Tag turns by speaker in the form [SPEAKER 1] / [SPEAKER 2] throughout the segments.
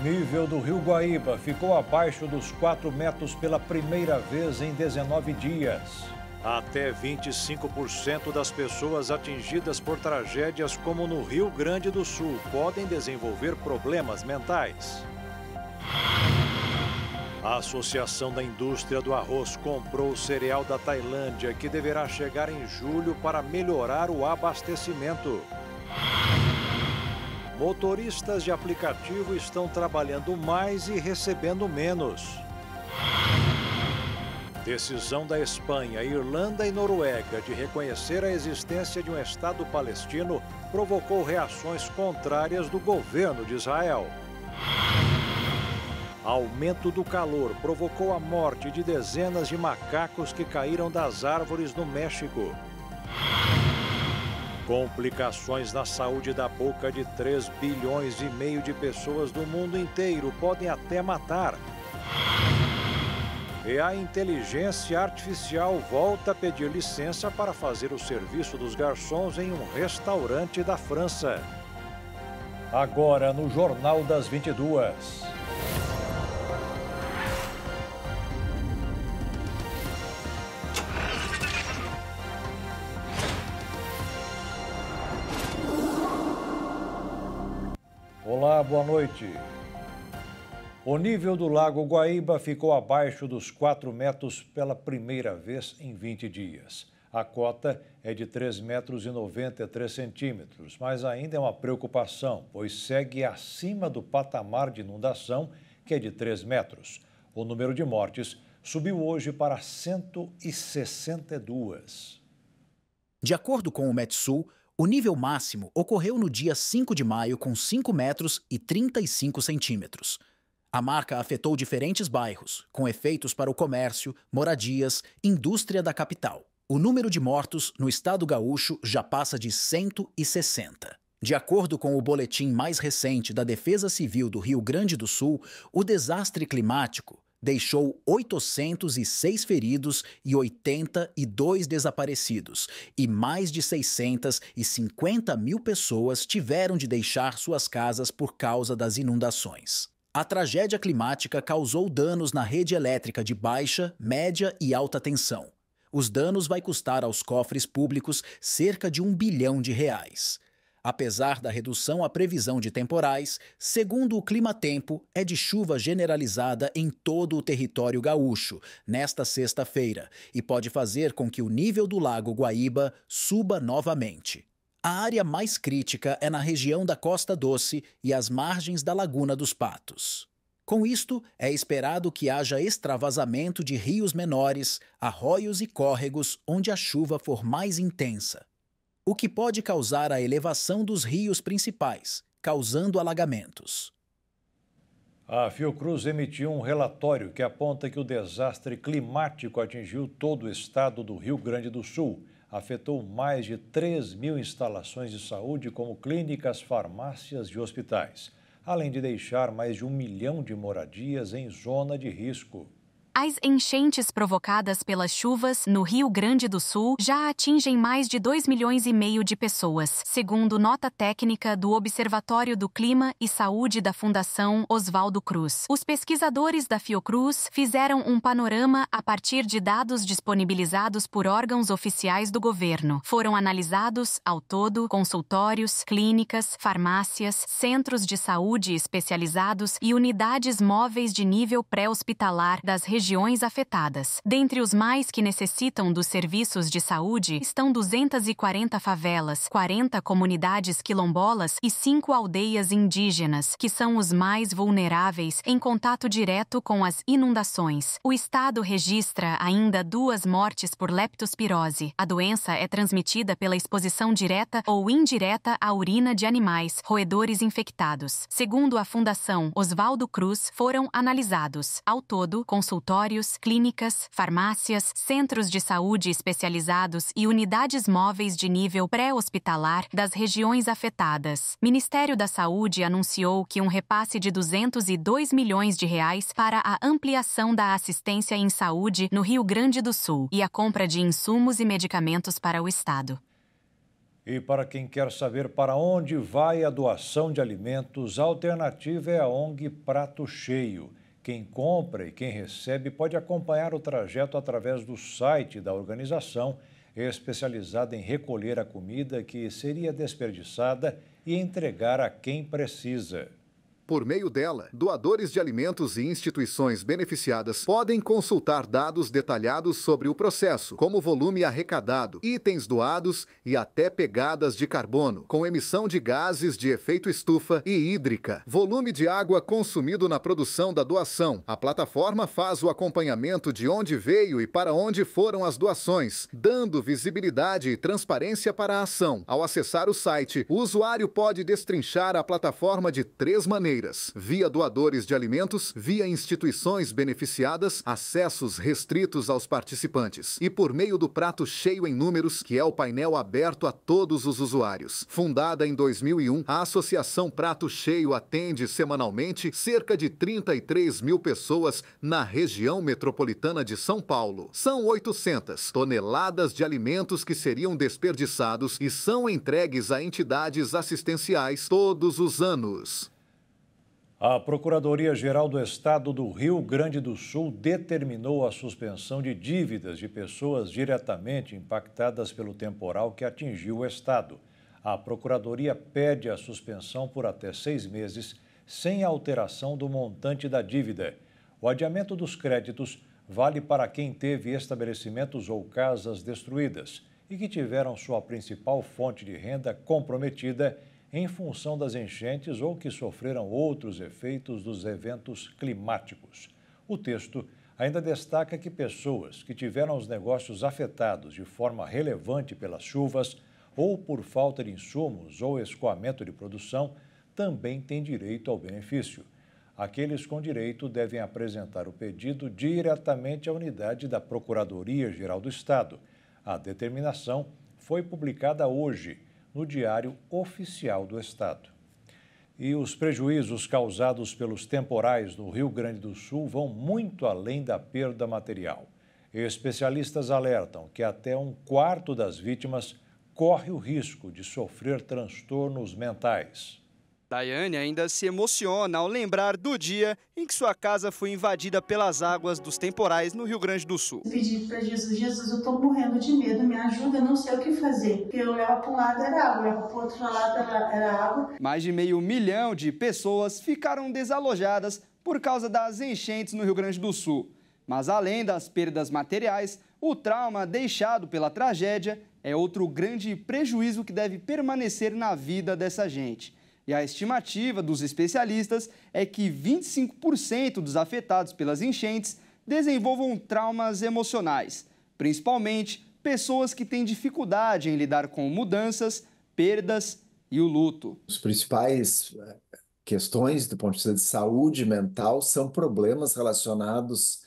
[SPEAKER 1] Nível do Rio Guaíba ficou abaixo dos 4 metros pela primeira vez em 19 dias. Até 25% das pessoas atingidas por tragédias como no Rio Grande do Sul podem desenvolver problemas mentais. A Associação da Indústria do Arroz comprou o cereal da Tailândia, que deverá chegar em julho para melhorar o abastecimento. Motoristas de aplicativo estão trabalhando mais e recebendo menos. Decisão da Espanha, Irlanda e Noruega de reconhecer a existência de um Estado palestino provocou reações contrárias do governo de Israel. Aumento do calor provocou a morte de dezenas de macacos que caíram das árvores no México. Complicações na saúde da boca de 3,5 bilhões de pessoas do mundo inteiro podem até matar. E a inteligência artificial volta a pedir licença para fazer o serviço dos garçons em um restaurante da França. Agora no Jornal das 22. Olá, boa noite. O nível do Lago Guaíba ficou abaixo dos 4 metros pela primeira vez em 20 dias. A cota é de 3,93 metros, mas ainda é uma preocupação, pois segue acima do patamar de inundação, que é de 3 metros. O número de mortes subiu hoje para 162.
[SPEAKER 2] De acordo com o Metsul, o nível máximo ocorreu no dia 5 de maio com 5 metros e 35 centímetros. A marca afetou diferentes bairros, com efeitos para o comércio, moradias, indústria da capital. O número de mortos no estado gaúcho já passa de 160. De acordo com o boletim mais recente da Defesa Civil do Rio Grande do Sul, o desastre climático deixou 806 feridos e 82 desaparecidos, e mais de 650 mil pessoas tiveram de deixar suas casas por causa das inundações. A tragédia climática causou danos na rede elétrica de baixa, média e alta tensão. Os danos vai custar aos cofres públicos cerca de R$ 1 bilhão. Apesar da redução à previsão de temporais, segundo o Climatempo, é de chuva generalizada em todo o território gaúcho nesta sexta-feira e pode fazer com que o nível do Lago Guaíba suba novamente. A área mais crítica é na região da Costa Doce e as margens da Laguna dos Patos. Com isto, é esperado que haja extravasamento de rios menores, arroios e córregos onde a chuva for mais intensa, o que pode causar a elevação dos rios principais, causando alagamentos.
[SPEAKER 1] A Fiocruz emitiu um relatório que aponta que o desastre climático atingiu todo o estado do Rio Grande do Sul. Afetou mais de 3.000 instalações de saúde, como clínicas, farmácias e hospitais, além de deixar mais de 1 milhão de moradias em zona de risco.
[SPEAKER 3] As enchentes provocadas pelas chuvas no Rio Grande do Sul já atingem mais de 2,5 milhões de pessoas, segundo nota técnica do Observatório do Clima e Saúde da Fundação Oswaldo Cruz. Os pesquisadores da Fiocruz fizeram um panorama a partir de dados disponibilizados por órgãos oficiais do governo. Foram analisados, ao todo, consultórios, clínicas, farmácias, centros de saúde especializados e unidades móveis de nível pré-hospitalar das regiões afetadas. Dentre os mais que necessitam dos serviços de saúde estão 240 favelas, 40 comunidades quilombolas e 5 aldeias indígenas, que são os mais vulneráveis em contato direto com as inundações. O estado registra ainda 2 mortes por leptospirose. A doença é transmitida pela exposição direta ou indireta à urina de animais, roedores infectados. Segundo a Fundação Oswaldo Cruz, foram analisados, ao todo, consultórios, clínicas, farmácias, centros de saúde especializados e unidades móveis de nível pré-hospitalar das regiões afetadas. Ministério da Saúde anunciou que um repasse de R$ 202 milhões para a ampliação da assistência em saúde no Rio Grande do Sul e a compra de insumos e medicamentos para o estado.
[SPEAKER 1] E para quem quer saber para onde vai a doação de alimentos, a alternativa é a ONG Prato Cheio. Quem compra e quem recebe pode acompanhar o trajeto através do site da organização, especializada em recolher a comida que seria desperdiçada e entregar a quem precisa.
[SPEAKER 4] Por meio dela, doadores de alimentos e instituições beneficiadas podem consultar dados detalhados sobre o processo, como volume arrecadado, itens doados e até pegadas de carbono, com emissão de gases de efeito estufa e hídrica, volume de água consumido na produção da doação. A plataforma faz o acompanhamento de onde veio e para onde foram as doações, dando visibilidade e transparência para a ação. Ao acessar o site, o usuário pode destrinchar a plataforma de 3 maneiras: via doadores de alimentos, via instituições beneficiadas, acessos restritos aos participantes e por meio do Prato Cheio em Números, que é o painel aberto a todos os usuários. Fundada em 2001, a Associação Prato Cheio atende semanalmente cerca de 33 mil pessoas na região metropolitana de São Paulo. São 800 toneladas de alimentos que seriam desperdiçados e são entregues a entidades assistenciais todos os anos.
[SPEAKER 1] A Procuradoria-Geral do Estado do Rio Grande do Sul determinou a suspensão de dívidas de pessoas diretamente impactadas pelo temporal que atingiu o estado. A Procuradoria pede a suspensão por até 6 meses, sem alteração do montante da dívida. O adiamento dos créditos vale para quem teve estabelecimentos ou casas destruídas e que tiveram sua principal fonte de renda comprometida em função das enchentes ou que sofreram outros efeitos dos eventos climáticos. O texto ainda destaca que pessoas que tiveram os negócios afetados de forma relevante pelas chuvas ou por falta de insumos ou escoamento de produção também têm direito ao benefício. Aqueles com direito devem apresentar o pedido diretamente à unidade da Procuradoria-Geral do Estado. A determinação foi publicada hoje no Diário Oficial do Estado. E os prejuízos causados pelos temporais no Rio Grande do Sul vão muito além da perda material. Especialistas alertam que até 1/4 das vítimas corre o risco de sofrer transtornos mentais.
[SPEAKER 5] Daiane ainda se emociona ao lembrar do dia em que sua casa foi invadida pelas águas dos temporais no Rio Grande do Sul.
[SPEAKER 6] Pedi para Jesus: Jesus, eu estou morrendo de medo, me ajuda, não sei o que fazer. Porque eu olhava para um lado era água, olhava para o outro lado era água.
[SPEAKER 5] Mais de 500 mil de pessoas ficaram desalojadas por causa das enchentes no Rio Grande do Sul. Mas além das perdas materiais, o trauma deixado pela tragédia é outro grande prejuízo que deve permanecer na vida dessa gente. E a estimativa dos especialistas é que 25% dos afetados pelas enchentes desenvolvam traumas emocionais, principalmente pessoas que têm dificuldade em lidar com mudanças, perdas e o luto.
[SPEAKER 7] Os principais questões do ponto de vista de saúde mental são problemas relacionados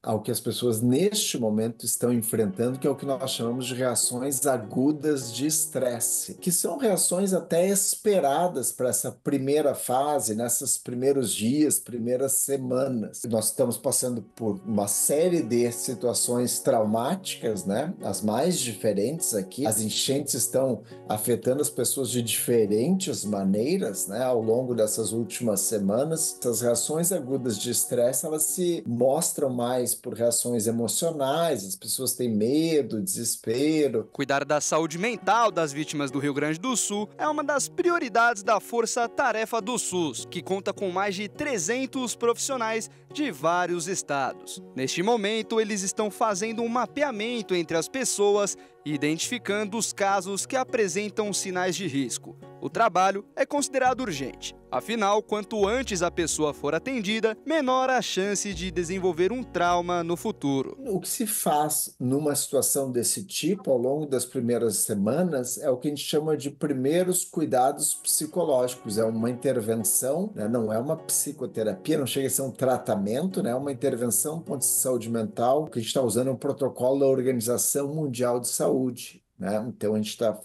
[SPEAKER 7] ao que as pessoas neste momento estão enfrentando, que é o que nós chamamos de reações agudas de estresse, que são reações até esperadas para essa primeira fase, nesses primeiros dias, primeiras semanas. Nós estamos passando por uma série de situações traumáticas, né? As mais diferentes aqui. As enchentes estão afetando as pessoas de diferentes maneiras, né? Ao longo dessas últimas semanas. Essas reações agudas de estresse, elas se mostram mais por reações emocionais, as pessoas têm medo, desespero.
[SPEAKER 5] Cuidar da saúde mental das vítimas do Rio Grande do Sul é uma das prioridades da Força Tarefa do SUS, que conta com mais de 300 profissionais de vários estados. Neste momento, eles estão fazendo um mapeamento entre as pessoas e identificando os casos que apresentam sinais de risco. O trabalho é considerado urgente. Afinal, quanto antes a pessoa for atendida, menor a chance de desenvolver um trauma no futuro.
[SPEAKER 7] O que se faz numa situação desse tipo, ao longo das primeiras semanas, é o que a gente chama de primeiros cuidados psicológicos. É uma intervenção, né? Não é uma psicoterapia, não chega a ser um tratamento, né? É uma intervenção do ponto de vista de saúde mental, que a gente está usando um protocolo da Organização Mundial de Saúde, né? Então, a gente está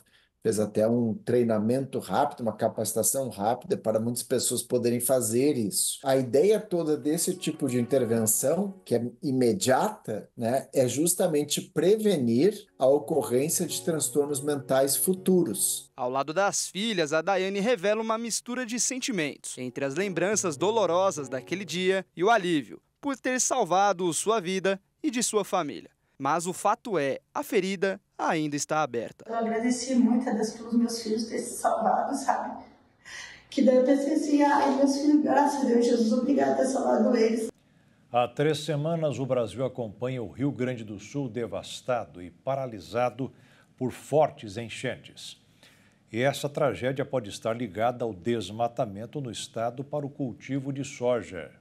[SPEAKER 7] fez até um treinamento rápido, uma capacitação rápida para muitas pessoas poderem fazer isso. A ideia toda desse tipo de intervenção, que é imediata, né, é justamente prevenir a ocorrência de transtornos mentais futuros.
[SPEAKER 5] Ao lado das filhas, a Daiane revela uma mistura de sentimentos entre as lembranças dolorosas daquele dia e o alívio por ter salvado sua vida e de sua família. Mas o fato é, a ferida ainda está aberta.
[SPEAKER 6] Eu agradeci muito a Deus pelos meus filhos terem se salvado, sabe? Que daí eu pensei assim, ai, meus filhos, graças a Deus, Jesus, obrigado por ter salvado eles.
[SPEAKER 1] Há 3 semanas, o Brasil acompanha o Rio Grande do Sul devastado e paralisado por fortes enchentes. E essa tragédia pode estar ligada ao desmatamento no estado para o cultivo de soja.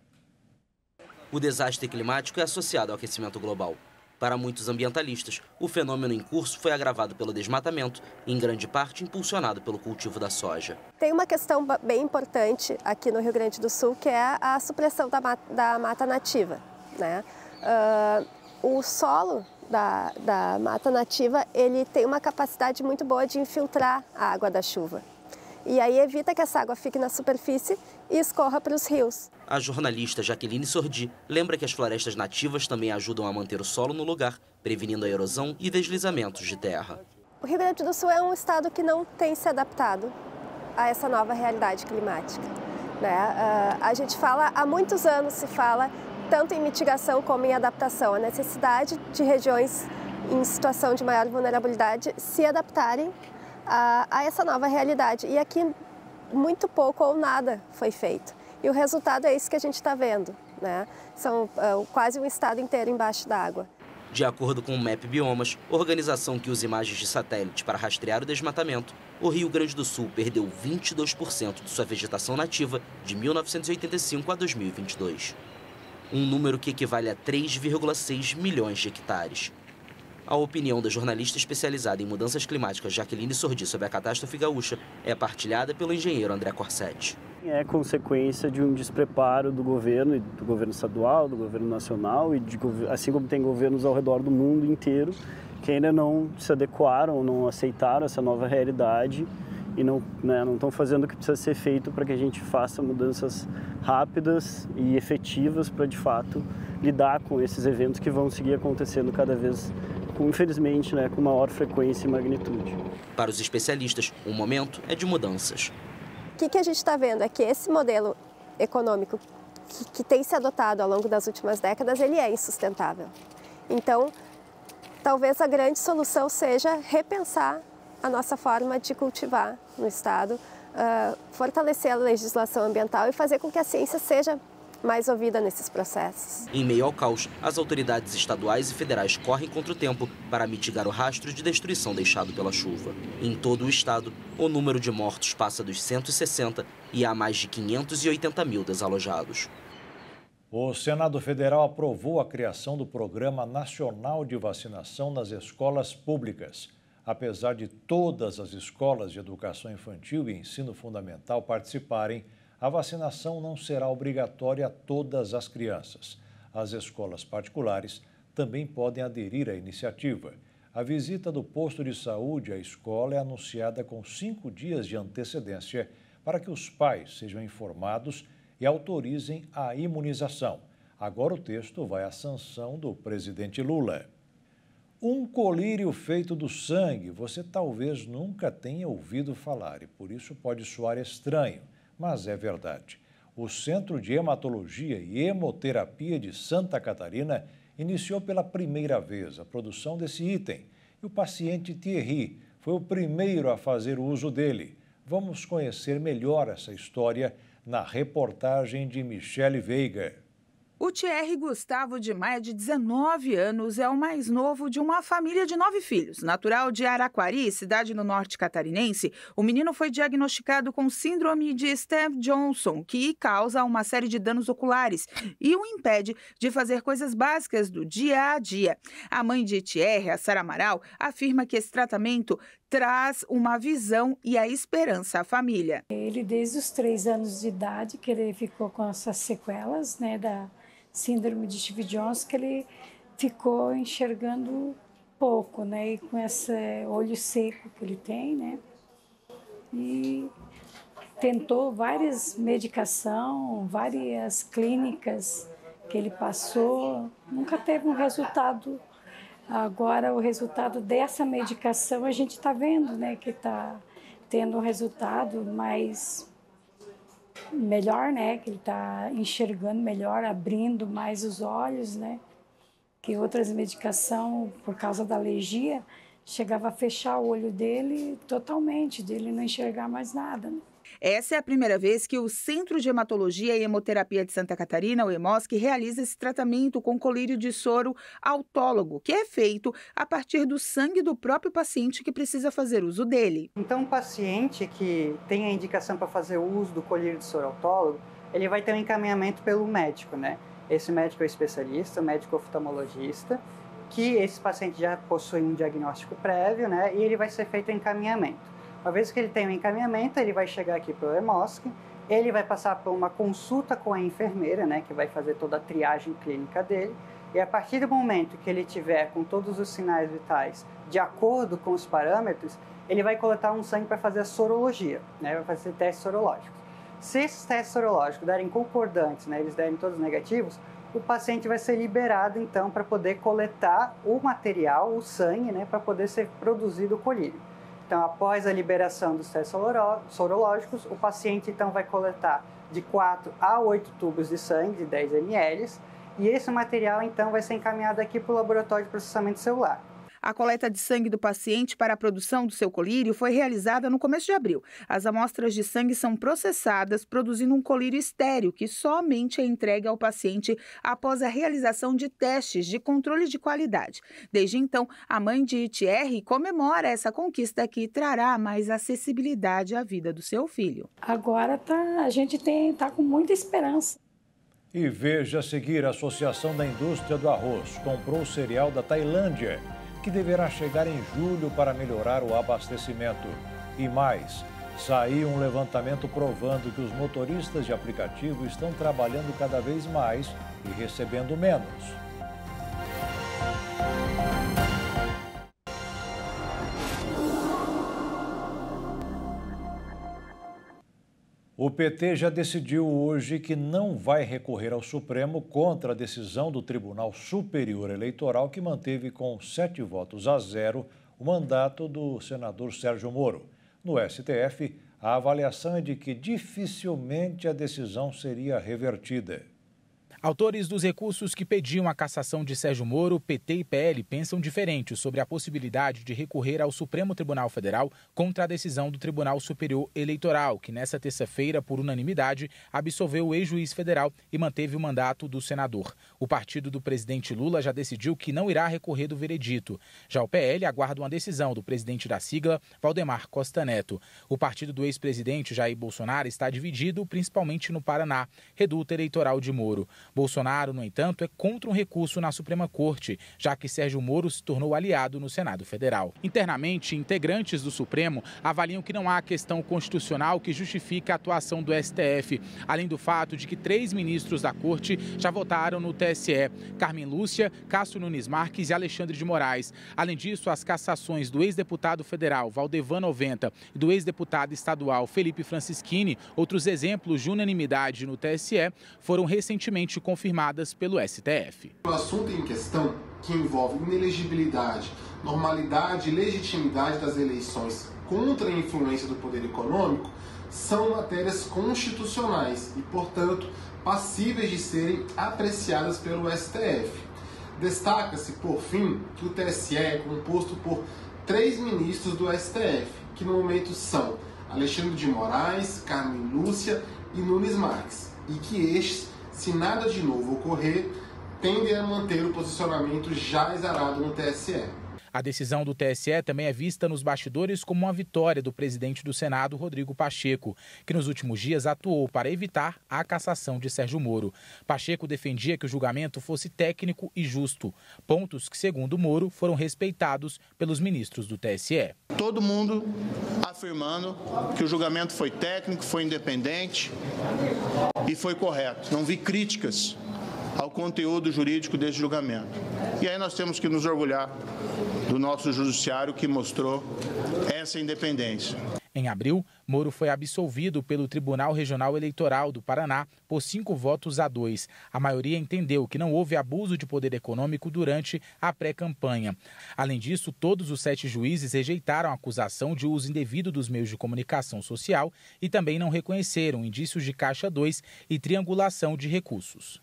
[SPEAKER 8] O desastre climático é associado ao aquecimento global. Para muitos ambientalistas, o fenômeno em curso foi agravado pelo desmatamento, em grande parte impulsionado pelo cultivo da soja.
[SPEAKER 9] Tem uma questão bem importante aqui no Rio Grande do Sul, que é a supressão da mata nativa, né? O solo da mata nativa, ele tem uma capacidade muito boa de infiltrar a água da chuva. E aí evita que essa água fique na superfície e escorra para os rios.
[SPEAKER 8] A jornalista Jaqueline Sordi lembra que as florestas nativas também ajudam a manter o solo no lugar, prevenindo a erosão e deslizamentos de terra.
[SPEAKER 9] O Rio Grande do Sul é um estado que não tem se adaptado a essa nova realidade climática, né? A gente fala, há muitos anos se fala, tanto em mitigação como em adaptação, a necessidade de regiões em situação de maior vulnerabilidade se adaptarem a essa nova realidade. E aqui muito pouco ou nada foi feito. E o resultado é isso que a gente está vendo, né? São quase um estado inteiro embaixo d'água.
[SPEAKER 8] De acordo com o MAP Biomas, organização que usa imagens de satélite para rastrear o desmatamento, o Rio Grande do Sul perdeu 22% de sua vegetação nativa de 1985 a 2022. Um número que equivale a 3,6 milhões de hectares. A opinião da jornalista especializada em mudanças climáticas Jaqueline Sordi sobre a catástrofe gaúcha é partilhada pelo engenheiro André Corsetti.
[SPEAKER 10] É consequência de um despreparo do governo estadual, do governo nacional, assim como tem governos ao redor do mundo inteiro que ainda não se adequaram, não aceitaram essa nova realidade e não estão fazendo o que precisa ser feito para que a gente faça mudanças rápidas e efetivas para, de fato, lidar com esses eventos que vão seguir acontecendo cada vez, infelizmente, com maior frequência e magnitude.
[SPEAKER 8] Para os especialistas, o momento é de mudanças.
[SPEAKER 9] O que a gente está vendo é que esse modelo econômico que tem se adotado ao longo das últimas décadas, ele é insustentável. Então, talvez a grande solução seja repensar a nossa forma de cultivar no estado, fortalecer a legislação ambiental e fazer com que a ciência seja mais ouvida nesses processos.
[SPEAKER 8] Em meio ao caos, as autoridades estaduais e federais correm contra o tempo para mitigar o rastro de destruição deixado pela chuva. Em todo o estado, o número de mortos passa dos 160 e há mais de 580 mil desalojados.
[SPEAKER 1] O Senado Federal aprovou a criação do Programa Nacional de Vacinação nas escolas públicas. Apesar de todas as escolas de educação infantil e ensino fundamental participarem, a vacinação não será obrigatória a todas as crianças. As escolas particulares também podem aderir à iniciativa. A visita do posto de saúde à escola é anunciada com 5 dias de antecedência para que os pais sejam informados e autorizem a imunização. Agora o texto vai à sanção do presidente Lula. Um colírio feito do sangue, você talvez nunca tenha ouvido falar e por isso pode soar estranho. Mas é verdade. O Centro de Hematologia e Hemoterapia de Santa Catarina iniciou pela primeira vez a produção desse item. E o paciente Thierry foi o primeiro a fazer uso dele. Vamos conhecer melhor essa história na reportagem de Michele Veiga.
[SPEAKER 11] O Thierry Gustavo de Maia, de 19 anos, é o mais novo de uma família de 9 filhos. Natural de Araquari, cidade no norte catarinense, o menino foi diagnosticado com síndrome de Stevens-Johnson, que causa uma série de danos oculares e o impede de fazer coisas básicas do dia a dia. A mãe de Thierry, a Sara Amaral, afirma que esse tratamento traz uma visão e a esperança à família.
[SPEAKER 12] Ele, desde os 3 anos de idade, que ele ficou com essas sequelas, da síndrome de Stevens-Johnson, que ele ficou enxergando pouco, e com esse olho seco que ele tem, e tentou várias medicações, várias clínicas que ele passou, nunca teve um resultado. Agora, o resultado dessa medicação, a gente está vendo, né, que está tendo um resultado mais melhor, né, que ele está enxergando melhor, abrindo mais os olhos, né, que outras medicações, por causa da alergia, chegava a fechar o olho dele totalmente, dele não enxergar mais nada, né.
[SPEAKER 11] Essa é a primeira vez que o Centro de Hematologia e Hemoterapia de Santa Catarina, o HEMOSC, realiza esse tratamento com colírio de soro autólogo, que é feito a partir do sangue do próprio paciente que precisa fazer uso dele.
[SPEAKER 13] Então, o paciente que tem a indicação para fazer uso do colírio de soro autólogo, ele vai ter um encaminhamento pelo médico, né? Esse médico é especialista, médico oftalmologista, que esse paciente já possui um diagnóstico prévio, né? E ele vai ser feito o encaminhamento. Uma vez que ele tem um encaminhamento, ele vai chegar aqui pelo HEMOSC, ele vai passar por uma consulta com a enfermeira, né, que vai fazer toda a triagem clínica dele, e a partir do momento que ele tiver com todos os sinais vitais de acordo com os parâmetros, ele vai coletar um sangue para fazer a sorologia, né, vai fazer testes sorológicos. Se esses testes sorológicos derem concordantes, né, eles derem todos negativos, o paciente vai ser liberado, então, para poder coletar o material, o sangue, né, para poder ser produzido o colírio. Então, após a liberação dos testes sorológicos, o paciente então vai coletar de 4 a 8 tubos de sangue de 10 ml e esse material então vai ser encaminhado aqui para o laboratório de processamento celular.
[SPEAKER 11] A coleta de sangue do paciente para a produção do seu colírio foi realizada no começo de abril. As amostras de sangue são processadas, produzindo um colírio estéril que somente é entregue ao paciente após a realização de testes de controle de qualidade. Desde então, a mãe de Thierry comemora essa conquista que trará mais acessibilidade à vida do seu filho.
[SPEAKER 12] Agora a gente está com muita esperança.
[SPEAKER 1] E veja a seguir: a Associação da Indústria do Arroz comprou o cereal da Tailândia, que deverá chegar em julho para melhorar o abastecimento. E mais, saiu um levantamento provando que os motoristas de aplicativo estão trabalhando cada vez mais e recebendo menos. O PT já decidiu hoje que não vai recorrer ao Supremo contra a decisão do Tribunal Superior Eleitoral que manteve com 7 votos a 0 o mandato do senador Sérgio Moro. No STF, a avaliação é de que dificilmente a decisão seria revertida.
[SPEAKER 14] Autores dos recursos que pediam a cassação de Sérgio Moro, PT e PL pensam diferente sobre a possibilidade de recorrer ao Supremo Tribunal Federal contra a decisão do Tribunal Superior Eleitoral, que nesta terça-feira, por unanimidade, absolveu o ex-juiz federal e manteve o mandato do senador. O partido do presidente Lula já decidiu que não irá recorrer do veredito. Já o PL aguarda uma decisão do presidente da sigla, Valdemar Costa Neto. O partido do ex-presidente Jair Bolsonaro está dividido, principalmente no Paraná, reduto eleitoral de Moro. Bolsonaro, no entanto, é contra um recurso na Suprema Corte, já que Sérgio Moro se tornou aliado no Senado Federal. Internamente, integrantes do Supremo avaliam que não há questão constitucional que justifique a atuação do STF, além do fato de que 3 ministros da Corte já votaram no TSE, Carmen Lúcia, Cássio Nunes Marques e Alexandre de Moraes. Além disso, as cassações do ex-deputado federal Valdevan 90 e do ex-deputado estadual Felipe Francischini, outros exemplos de unanimidade no TSE, foram recentemente confirmadas pelo STF.
[SPEAKER 15] O assunto em questão, que envolve inelegibilidade, normalidade e legitimidade das eleições contra a influência do poder econômico, são matérias constitucionais e, portanto, passíveis de serem apreciadas pelo STF. Destaca-se, por fim, que o TSE é composto por 3 ministros do STF, que no momento são Alexandre de Moraes, Carmen Lúcia e Nunes Marques, e que estes, se nada de novo ocorrer, tendem a manter o posicionamento já exarado no TSE.
[SPEAKER 14] A decisão do TSE também é vista nos bastidores como uma vitória do presidente do Senado, Rodrigo Pacheco, que nos últimos dias atuou para evitar a cassação de Sérgio Moro. Pacheco defendia que o julgamento fosse técnico e justo, pontos que, segundo Moro, foram respeitados pelos ministros do TSE.
[SPEAKER 16] Todo mundo afirmando que o julgamento foi técnico, foi independente e foi correto. Não vi críticas ao conteúdo jurídico desse julgamento. E aí nós temos que nos orgulhar do nosso judiciário que mostrou essa independência.
[SPEAKER 14] Em abril, Moro foi absolvido pelo Tribunal Regional Eleitoral do Paraná por 5 votos a 2. A maioria entendeu que não houve abuso de poder econômico durante a pré-campanha. Além disso, todos os 7 juízes rejeitaram a acusação de uso indevido dos meios de comunicação social e também não reconheceram indícios de Caixa 2 e triangulação de recursos.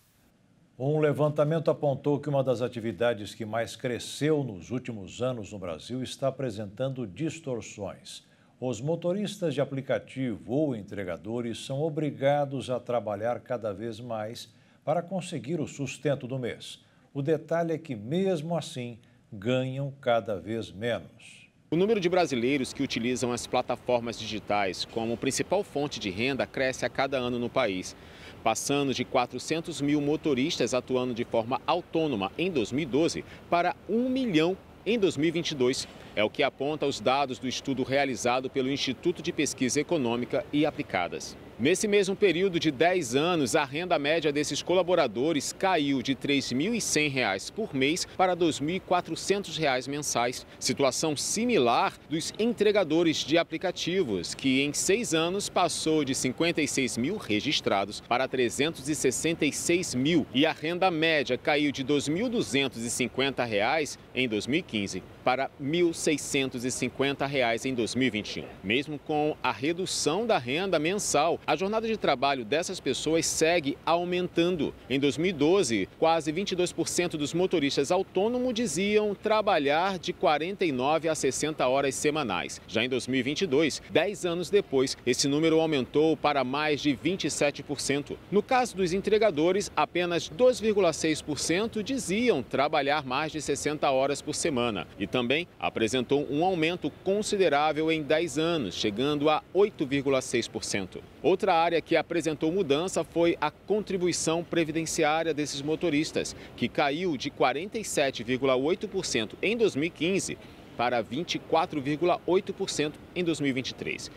[SPEAKER 1] Um levantamento apontou que uma das atividades que mais cresceu nos últimos anos no Brasil está apresentando distorções. Os motoristas de aplicativo ou entregadores são obrigados a trabalhar cada vez mais para conseguir o sustento do mês. O detalhe é que, mesmo assim, ganham cada vez menos.
[SPEAKER 17] O número de brasileiros que utilizam as plataformas digitais como principal fonte de renda cresce a cada ano no país, passando de 400 mil motoristas atuando de forma autônoma em 2012 para 1 milhão em 2022. É o que aponta os dados do estudo realizado pelo Instituto de Pesquisa Econômica e Aplicadas. Nesse mesmo período de 10 anos, a renda média desses colaboradores caiu de R$ 3.100 por mês para R$ 2.400 mensais. Situação similar dos entregadores de aplicativos, que em 6 anos passou de 56 mil registrados para 366 mil. E a renda média caiu de R$ 2.250 em 2015 para R$ 1.650 em 2021. Mesmo com a redução da renda mensal, a jornada de trabalho dessas pessoas segue aumentando. Em 2012, quase 22% dos motoristas autônomos diziam trabalhar de 49 a 60 horas semanais. Já em 2022, 10 anos depois, esse número aumentou para mais de 27%. No caso dos entregadores, apenas 2,6% diziam trabalhar mais de 60 horas por semana. E também apresentou um aumento considerável em 10 anos, chegando a 8,6%. Outra área que apresentou mudança foi a contribuição previdenciária desses motoristas, que caiu de 47,8% em 2015 para 24,8% em 2023.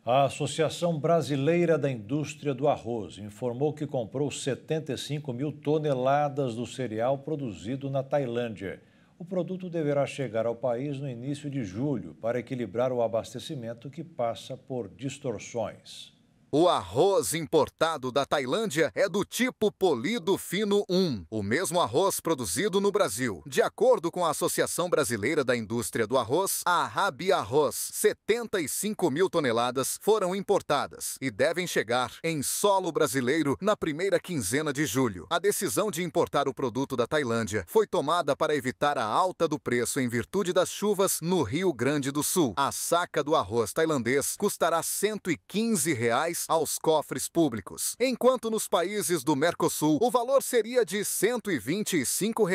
[SPEAKER 1] A Associação Brasileira da Indústria do Arroz informou que comprou 75 mil toneladas do cereal produzido na Tailândia. O produto deverá chegar ao país no início de julho para equilibrar o abastecimento que passa por distorções.
[SPEAKER 4] O arroz importado da Tailândia é do tipo polido fino 1, o mesmo arroz produzido no Brasil. De acordo com a Associação Brasileira da Indústria do Arroz, a Rabi Arroz, 75 mil toneladas foram importadas e devem chegar em solo brasileiro na primeira quinzena de julho. A decisão de importar o produto da Tailândia foi tomada para evitar a alta do preço em virtude das chuvas no Rio Grande do Sul. A saca do arroz tailandês custará R$ 115 aos cofres públicos, enquanto nos países do Mercosul o valor seria de R$ 125.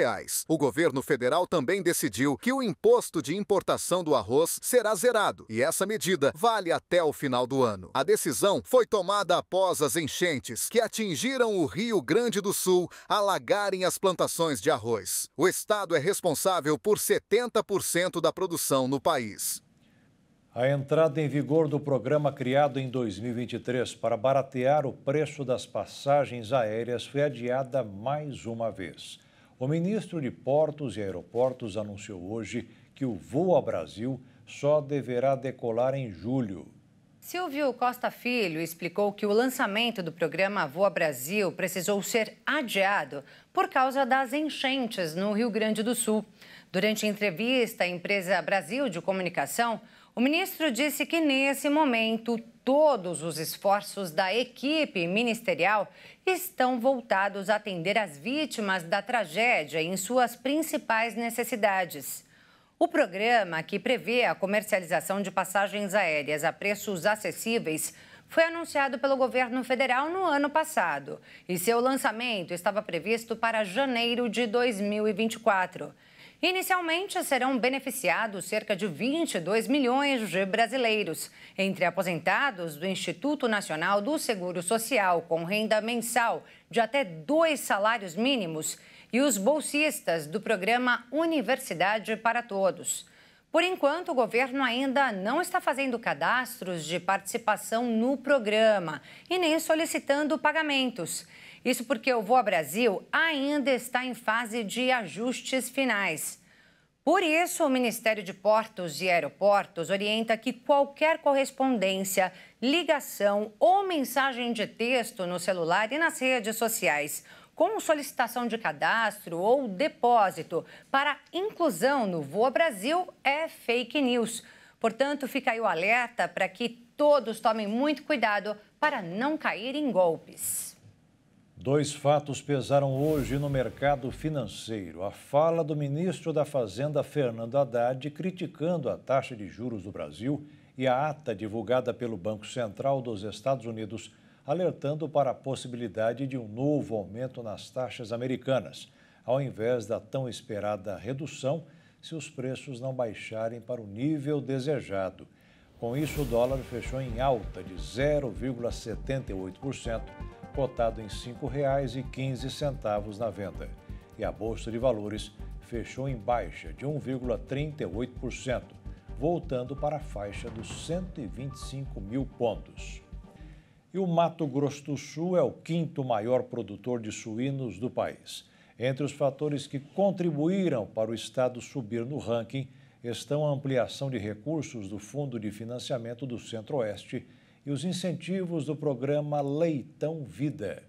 [SPEAKER 4] O governo federal também decidiu que o imposto de importação do arroz será zerado e essa medida vale até o final do ano. A decisão foi tomada após as enchentes que atingiram o Rio Grande do Sul alagarem as plantações de arroz. O estado é responsável por 70% da produção no país.
[SPEAKER 1] A entrada em vigor do programa criado em 2023 para baratear o preço das passagens aéreas foi adiada mais uma vez. O ministro de Portos e Aeroportos anunciou hoje que o voo ao Brasil só deverá decolar em julho.
[SPEAKER 18] Silvio Costa Filho explicou que o lançamento do programa Voa Brasil precisou ser adiado por causa das enchentes no Rio Grande do Sul. Durante a entrevista à empresa Brasil de Comunicação, o ministro disse que, nesse momento, todos os esforços da equipe ministerial estão voltados a atender as vítimas da tragédia em suas principais necessidades. O programa, que prevê a comercialização de passagens aéreas a preços acessíveis, foi anunciado pelo governo federal no ano passado e seu lançamento estava previsto para janeiro de 2024. Inicialmente, serão beneficiados cerca de 22 milhões de brasileiros, entre aposentados do Instituto Nacional do Seguro Social, com renda mensal de até 2 salários mínimos, e os bolsistas do programa Universidade para Todos. Por enquanto, o governo ainda não está fazendo cadastros de participação no programa e nem solicitando pagamentos. Isso porque o Voa Brasil ainda está em fase de ajustes finais. Por isso, o Ministério de Portos e Aeroportos orienta que qualquer correspondência, ligação ou mensagem de texto no celular e nas redes sociais com solicitação de cadastro ou depósito para inclusão no Voa Brasil é fake news. Portanto, fica aí o alerta para que todos tomem muito cuidado para não cair em golpes.
[SPEAKER 1] 2 fatos pesaram hoje no mercado financeiro. A fala do ministro da Fazenda, Fernando Haddad, criticando a taxa de juros do Brasil e a ata divulgada pelo Banco Central dos Estados Unidos, alertando para a possibilidade de um novo aumento nas taxas americanas, ao invés da tão esperada redução, se os preços não baixarem para o nível desejado. Com isso, o dólar fechou em alta de 0,78%, cotado em R$ 5,15 na venda. E a Bolsa de Valores fechou em baixa de 1,38%, voltando para a faixa dos 125 mil pontos. E o Mato Grosso do Sul é o 5º maior produtor de suínos do país. Entre os fatores que contribuíram para o estado subir no ranking estão a ampliação de recursos do Fundo de Financiamento do Centro-Oeste e os incentivos do programa Leitão Vida.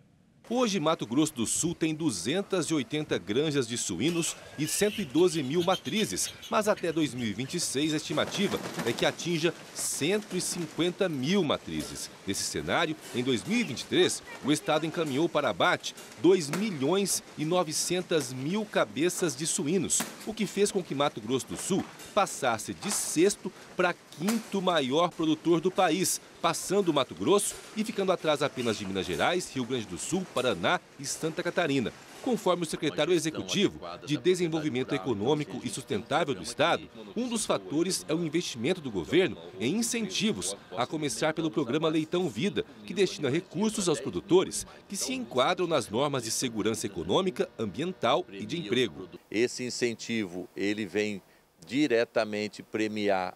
[SPEAKER 19] Hoje, Mato Grosso do Sul tem 280 granjas de suínos e 112 mil matrizes, mas até 2026 a estimativa é que atinja 150 mil matrizes. Nesse cenário, em 2023, o estado encaminhou para abate 2.900.000 cabeças de suínos, o que fez com que Mato Grosso do Sul passasse de 6º para 5º maior produtor do país, passando o Mato Grosso e ficando atrás apenas de Minas Gerais, Rio Grande do Sul, Paraná e Santa Catarina. Conforme o secretário executivo de Desenvolvimento Econômico e Sustentável do Estado, um dos fatores é o investimento do governo em incentivos, a começar pelo programa Leitão Vida, que destina recursos aos produtores que se enquadram nas normas de segurança econômica, ambiental e de emprego.
[SPEAKER 20] Esse incentivo, ele vem diretamente premiar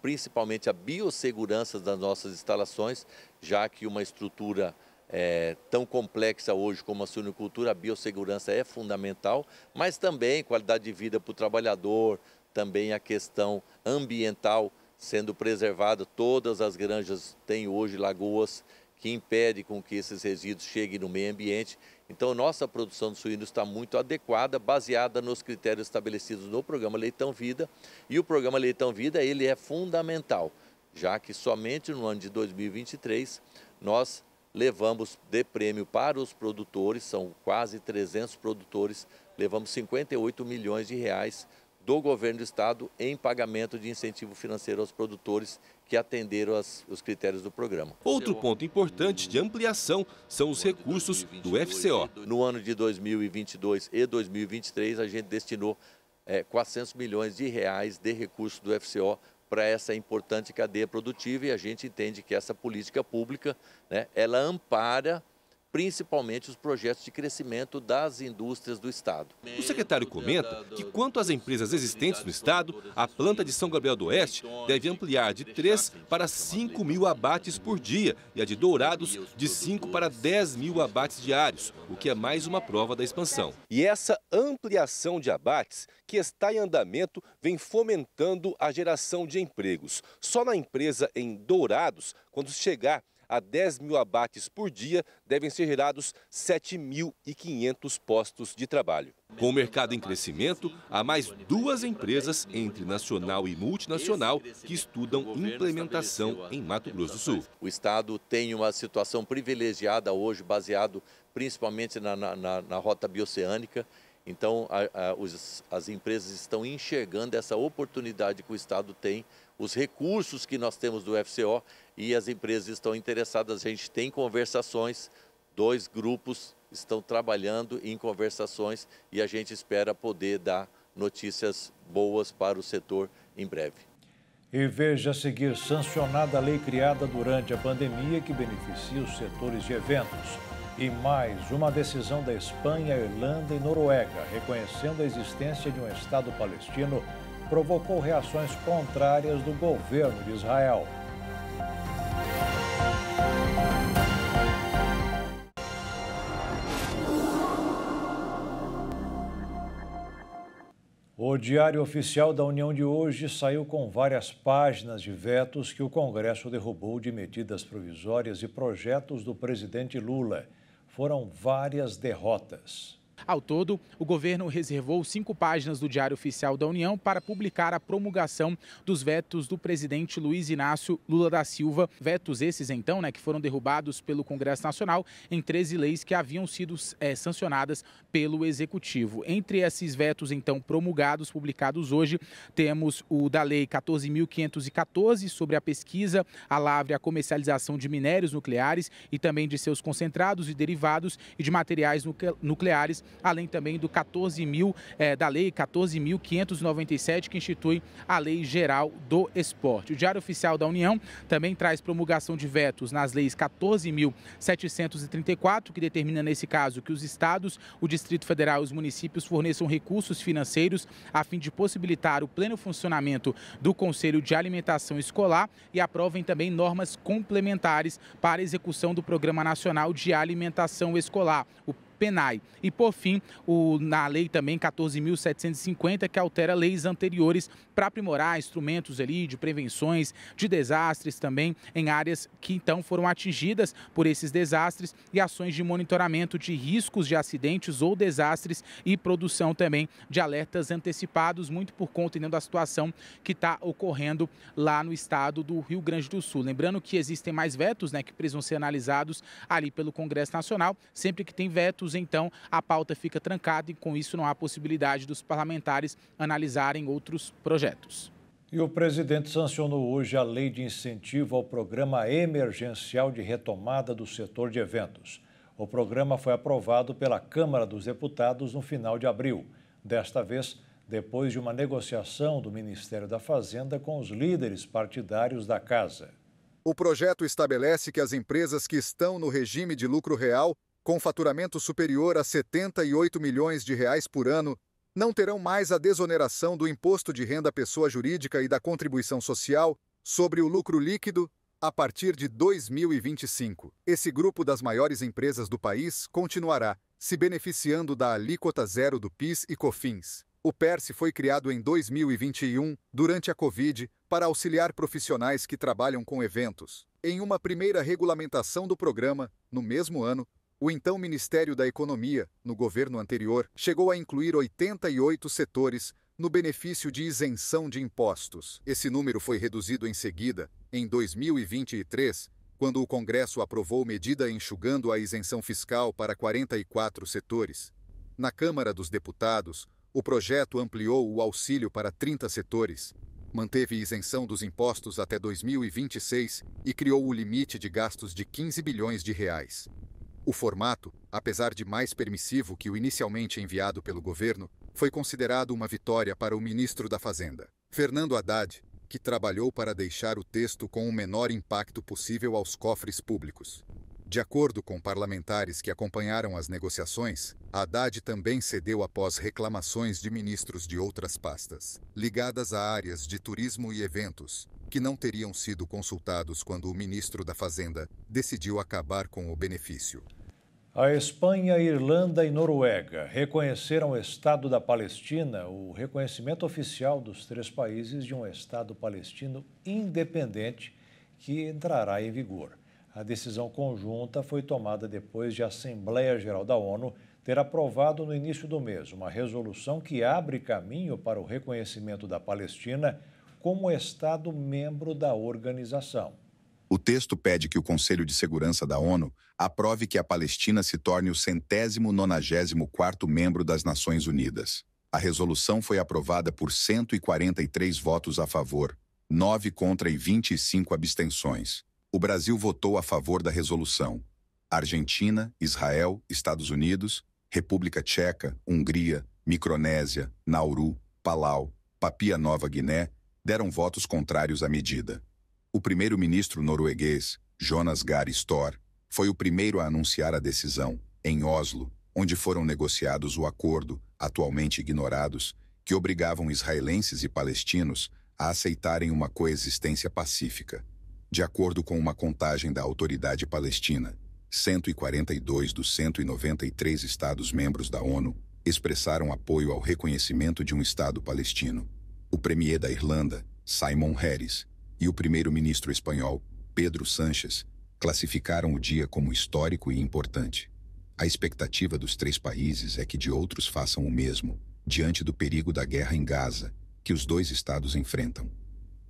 [SPEAKER 20] principalmente a biossegurança das nossas instalações, já que uma estrutura tão complexa hoje como a suinocultura, a biossegurança é fundamental, mas também qualidade de vida para o trabalhador, também a questão ambiental sendo preservada. Todas as granjas têm hoje lagoas que impedem com que esses resíduos cheguem no meio ambiente. Então, nossa produção de suínos está muito adequada, baseada nos critérios estabelecidos no programa Leitão Vida. E o programa Leitão Vida, ele é fundamental, já que somente no ano de 2023 nós levamos de prêmio para os produtores, são quase 300 produtores, levamos 58 milhões de reais do governo do estado em pagamento de incentivo financeiro aos produtores que atenderam os critérios do programa.
[SPEAKER 19] Outro ponto importante de ampliação são os recursos do FCO.
[SPEAKER 20] No ano de 2022 e 2023, a gente destinou 400 milhões de reais de recursos do FCO para essa importante cadeia produtiva, e a gente entende que essa política pública, ela ampara principalmente os projetos de crescimento das indústrias do estado.
[SPEAKER 19] O secretário comenta que, quanto às empresas existentes no estado, a planta de São Gabriel do Oeste deve ampliar de 3 para 5 mil abates por dia e a de Dourados de 5 para 10 mil abates diários, o que é mais uma prova da expansão. E essa ampliação de abates que está em andamento vem fomentando a geração de empregos. Só na empresa em Dourados, quando chegar a 10 mil abates por dia, devem ser gerados 7.500 postos de trabalho. Com o mercado em crescimento, há mais 2 empresas, entre nacional e multinacional, que estudam implementação em Mato Grosso do Sul.
[SPEAKER 20] O estado tem uma situação privilegiada hoje, baseado principalmente na rota bioceânica. Então, as empresas estão enxergando essa oportunidade que o estado tem, os recursos que nós temos do FCO, e as empresas estão interessadas. A gente tem conversações, 2 grupos estão trabalhando em conversações e a gente espera poder dar notícias boas para o setor em breve.
[SPEAKER 1] E veja a seguir: sancionada a lei criada durante a pandemia que beneficia os setores de eventos. E mais uma decisão da Espanha, Irlanda e Noruega, reconhecendo a existência de um Estado palestino, provocou reações contrárias do governo de Israel. O O Diário Oficial da União de hoje saiu com várias páginas de vetos que o Congresso derrubou de medidas provisórias e projetos do presidente Lula. Foram várias derrotas.
[SPEAKER 14] Ao todo, o governo reservou 5 páginas do Diário Oficial da União para publicar a promulgação dos vetos do presidente Luiz Inácio Lula da Silva. Vetos esses, então, que foram derrubados pelo Congresso Nacional em 13 leis que haviam sido sancionadas pelo Executivo. Entre esses vetos, então, promulgados, publicados hoje, temos o da Lei 14.514 sobre a pesquisa, a lavra e a comercialização de minérios nucleares e também de seus concentrados e derivados e de materiais nucleares, além também do da Lei 14.597, que institui a Lei Geral do Esporte. O Diário Oficial da União também traz promulgação de vetos nas leis 14.734, que determina, nesse caso, que os estados, o Distrito Federal e os municípios forneçam recursos financeiros a fim de possibilitar o pleno funcionamento do Conselho de Alimentação Escolar e aprovem também normas complementares para a execução do Programa Nacional de Alimentação Escolar, o PENAI. E, por fim, na lei também 14.750, que altera leis anteriores para aprimorar instrumentos ali de prevenções de desastres também em áreas que então foram atingidas por esses desastres e ações de monitoramento de riscos de acidentes ou desastres e produção também de alertas antecipados, muito por conta da situação que está ocorrendo lá no estado do Rio Grande do Sul. Lembrando que existem mais vetos, que precisam ser analisados ali pelo Congresso Nacional. Sempre que tem vetos, então a pauta fica trancada e com isso não há possibilidade dos parlamentares analisarem outros projetos.
[SPEAKER 1] E o presidente sancionou hoje a lei de incentivo ao programa emergencial de retomada do setor de eventos. O programa foi aprovado pela Câmara dos Deputados no final de abril. Desta vez, depois de uma negociação do Ministério da Fazenda com os líderes partidários da casa.
[SPEAKER 4] O projeto estabelece que as empresas que estão no regime de lucro real, com faturamento superior a R$ 78 milhões por ano, não terão mais a desoneração do Imposto de Renda à Pessoa Jurídica e da Contribuição Social sobre o lucro líquido a partir de 2025. Esse grupo das maiores empresas do país continuará se beneficiando da alíquota zero do PIS e COFINS. O PERSE foi criado em 2021, durante a Covid, para auxiliar profissionais que trabalham com eventos. Em uma primeira regulamentação do programa, no mesmo ano, o então Ministério da Economia, no governo anterior, chegou a incluir 88 setores no benefício de isenção de impostos. Esse número foi reduzido em seguida, em 2023, quando o Congresso aprovou medida enxugando a isenção fiscal para 44 setores. Na Câmara dos Deputados, o projeto ampliou o auxílio para 30 setores, manteve isenção dos impostos até 2026 e criou o limite de gastos de R$ 15 bilhões. O formato, apesar de mais permissivo que o inicialmente enviado pelo governo, foi considerado uma vitória para o ministro da Fazenda, Fernando Haddad, que trabalhou para deixar o texto com o menor impacto possível aos cofres públicos. De acordo com parlamentares que acompanharam as negociações, Haddad também cedeu após reclamações de ministros de outras pastas, ligadas a áreas de turismo e eventos, que não teriam sido consultados quando o ministro da Fazenda decidiu acabar com o benefício.
[SPEAKER 1] A Espanha, Irlanda e Noruega reconheceram o Estado da Palestina, o reconhecimento oficial dos 3 países de um Estado palestino independente que entrará em vigor. A decisão conjunta foi tomada depois de a Assembleia Geral da ONU ter aprovado no início do mês uma resolução que abre caminho para o reconhecimento da Palestina como Estado membro da organização.
[SPEAKER 21] O texto pede que o Conselho de Segurança da ONU aprove que a Palestina se torne o 194º membro das Nações Unidas. A resolução foi aprovada por 143 votos a favor, 9 contra e 25 abstenções. O Brasil votou a favor da resolução. Argentina, Israel, Estados Unidos, República Tcheca, Hungria, Micronésia, Nauru, Palau, Papua Nova Guiné deram votos contrários à medida. O primeiro-ministro norueguês, Jonas Gahr Støre, foi o primeiro a anunciar a decisão, em Oslo, onde foram negociados o acordo, atualmente ignorados, que obrigavam israelenses e palestinos a aceitarem uma coexistência pacífica. De acordo com uma contagem da Autoridade Palestina, 142 dos 193 Estados-membros da ONU expressaram apoio ao reconhecimento de um Estado palestino. O premier da Irlanda, Simon Harris, e o primeiro-ministro espanhol, Pedro Sánchez, classificaram o dia como histórico e importante. A expectativa dos três países é que de outros façam o mesmo, diante do perigo da guerra em Gaza, que os dois estados enfrentam.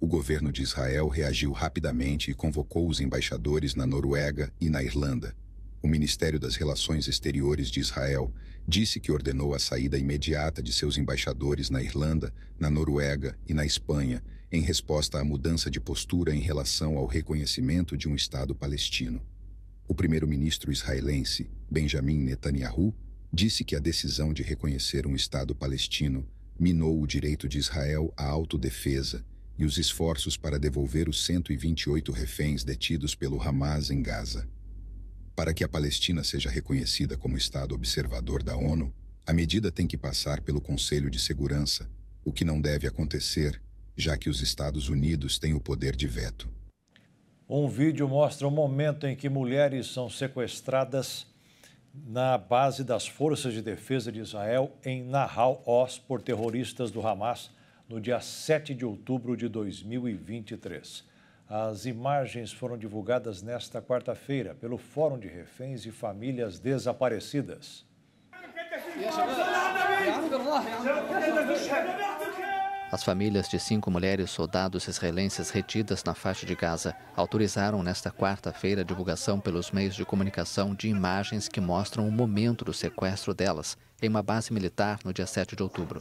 [SPEAKER 21] O governo de Israel reagiu rapidamente e convocou os embaixadores na Noruega e na Irlanda. O Ministério das Relações Exteriores de Israel disse que ordenou a saída imediata de seus embaixadores na Irlanda, na Noruega e na Espanha, em resposta à mudança de postura em relação ao reconhecimento de um Estado palestino. O primeiro-ministro israelense, Benjamin Netanyahu, disse que a decisão de reconhecer um Estado palestino minou o direito de Israel à autodefesa e os esforços para devolver os 128 reféns detidos pelo Hamas em Gaza. Para que a Palestina seja reconhecida como Estado observador da ONU, a medida tem que passar pelo Conselho de Segurança, o que não deve acontecer, já que os Estados Unidos têm o poder de veto.
[SPEAKER 1] Um vídeo mostra o momento em que mulheres são sequestradas na base das Forças de Defesa de Israel em Nahal Oz por terroristas do Hamas no dia 7 de outubro de 2023. As imagens foram divulgadas nesta quarta-feira pelo Fórum de Reféns e Famílias Desaparecidas.
[SPEAKER 2] As famílias de 5 mulheres soldados israelenses retidas na faixa de Gaza autorizaram nesta quarta-feira a divulgação pelos meios de comunicação de imagens que mostram o momento do sequestro delas em uma base militar no dia 7 de outubro.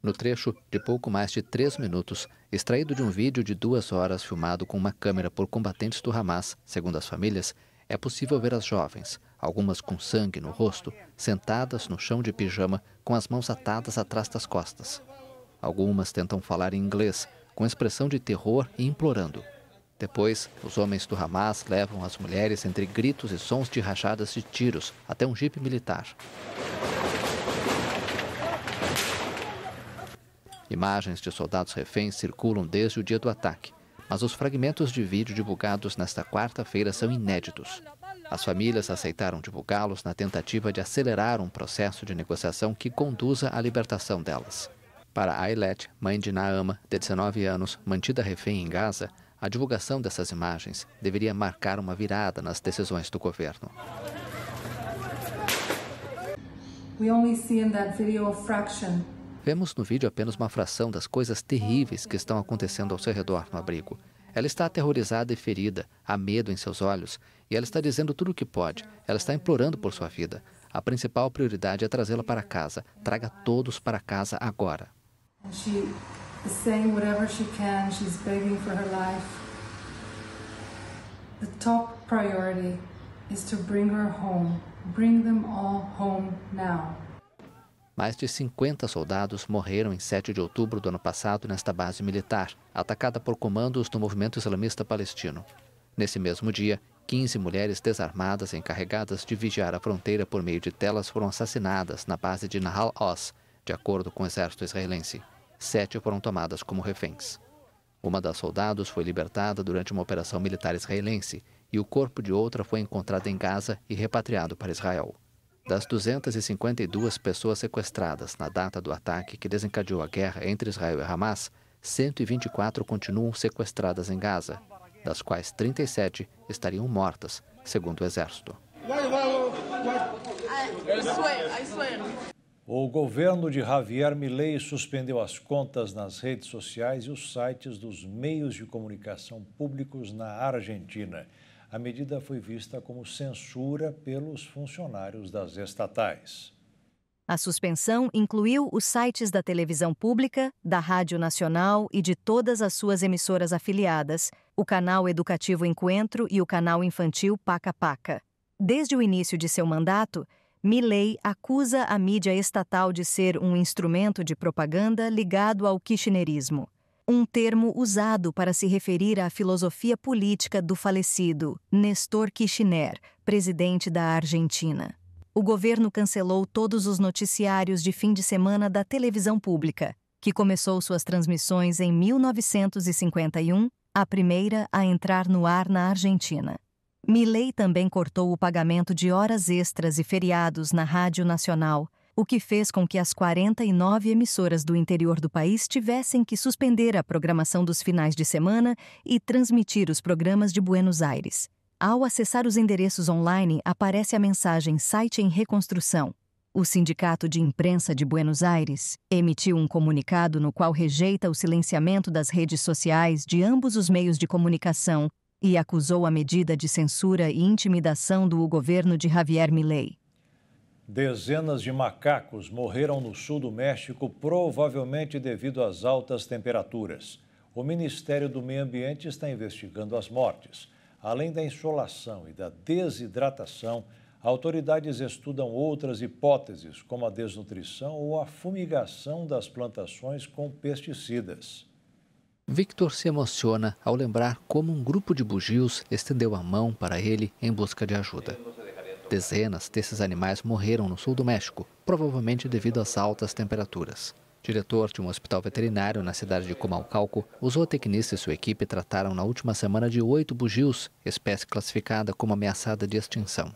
[SPEAKER 2] No trecho de pouco mais de 3 minutos, extraído de um vídeo de 2 horas filmado com uma câmera por combatentes do Hamas, segundo as famílias, é possível ver as jovens, algumas com sangue no rosto, sentadas no chão de pijama com as mãos atadas atrás das costas. Algumas tentam falar em inglês, com expressão de terror e implorando. Depois, os homens do Hamas levam as mulheres entre gritos e sons de rajadas de tiros até um jipe militar. Imagens de soldados reféns circulam desde o dia do ataque, mas os fragmentos de vídeo divulgados nesta quarta-feira são inéditos. As famílias aceitaram divulgá-los na tentativa de acelerar um processo de negociação que conduza à libertação delas. Para Ailet, mãe de Naama, de 19 anos, mantida refém em Gaza, a divulgação dessas imagens deveria marcar uma virada nas decisões do governo.
[SPEAKER 22] We only see in that video a fraction.
[SPEAKER 2] Vemos no vídeo apenas uma fração das coisas terríveis que estão acontecendo ao seu redor no abrigo. Ela está aterrorizada e ferida, há medo em seus olhos, e ela está dizendo tudo o que pode. Ela está implorando por sua vida. A principal prioridade é trazê-la para casa. Traga todos para casa agora.
[SPEAKER 22] And she is saying whatever she can. She's begging for her life. The top priority is to bring her home. Bring them all home now.
[SPEAKER 2] Mais de 50 soldados morreram em 7 de outubro do ano passado nesta base militar, atacada por comandos do movimento islamista palestino. Nesse mesmo dia, 15 mulheres desarmadas encarregadas de vigiar a fronteira por meio de telas foram assassinadas na base de Nahal Oz, de acordo com o exército israelense. 7 foram tomadas como reféns. Uma das soldados foi libertada durante uma operação militar israelense e o corpo de outra foi encontrado em Gaza e repatriado para Israel. Das 252 pessoas sequestradas na data do ataque que desencadeou a guerra entre Israel e Hamas, 124 continuam sequestradas em Gaza, das quais 37 estariam mortas, segundo o exército.
[SPEAKER 1] O governo de Javier Milei suspendeu as contas nas redes sociais e os sites dos meios de comunicação públicos na Argentina. A medida foi vista como censura pelos funcionários das estatais.
[SPEAKER 3] A suspensão incluiu os sites da televisão pública, da Rádio Nacional e de todas as suas emissoras afiliadas, o canal educativo Encontro e o canal infantil Paca Paca. Desde o início de seu mandato, Milei acusa a mídia estatal de ser um instrumento de propaganda ligado ao kirchnerismo, um termo usado para se referir à filosofia política do falecido Néstor Kirchner, presidente da Argentina. O governo cancelou todos os noticiários de fim de semana da televisão pública, que começou suas transmissões em 1951, a primeira a entrar no ar na Argentina. Milei também cortou o pagamento de horas extras e feriados na Rádio Nacional,
[SPEAKER 5] o que fez com que as 49 emissoras do interior do país tivessem que suspender a programação dos finais de semana e transmitir os programas de Buenos Aires. Ao acessar os endereços online, aparece a mensagem Site em Reconstrução. O Sindicato de Imprensa de Buenos Aires emitiu um comunicado no qual rejeita o silenciamento das redes sociais de ambos os meios de comunicação e acusou a medida de censura e intimidação do governo de Javier Milei.
[SPEAKER 1] Dezenas de macacos morreram no sul do México, provavelmente devido às altas temperaturas. O Ministério do Meio Ambiente está investigando as mortes. Além da insolação e da desidratação, autoridades estudam outras hipóteses, como a desnutrição ou a fumigação das plantações com pesticidas.
[SPEAKER 2] Victor se emociona ao lembrar como um grupo de bugios estendeu a mão para ele em busca de ajuda. Dezenas desses animais morreram no sul do México, provavelmente devido às altas temperaturas. Diretor de um hospital veterinário na cidade de Comalcalco, o zootecnista e sua equipe trataram na última semana de 8 bugios, espécie classificada como ameaçada de extinção.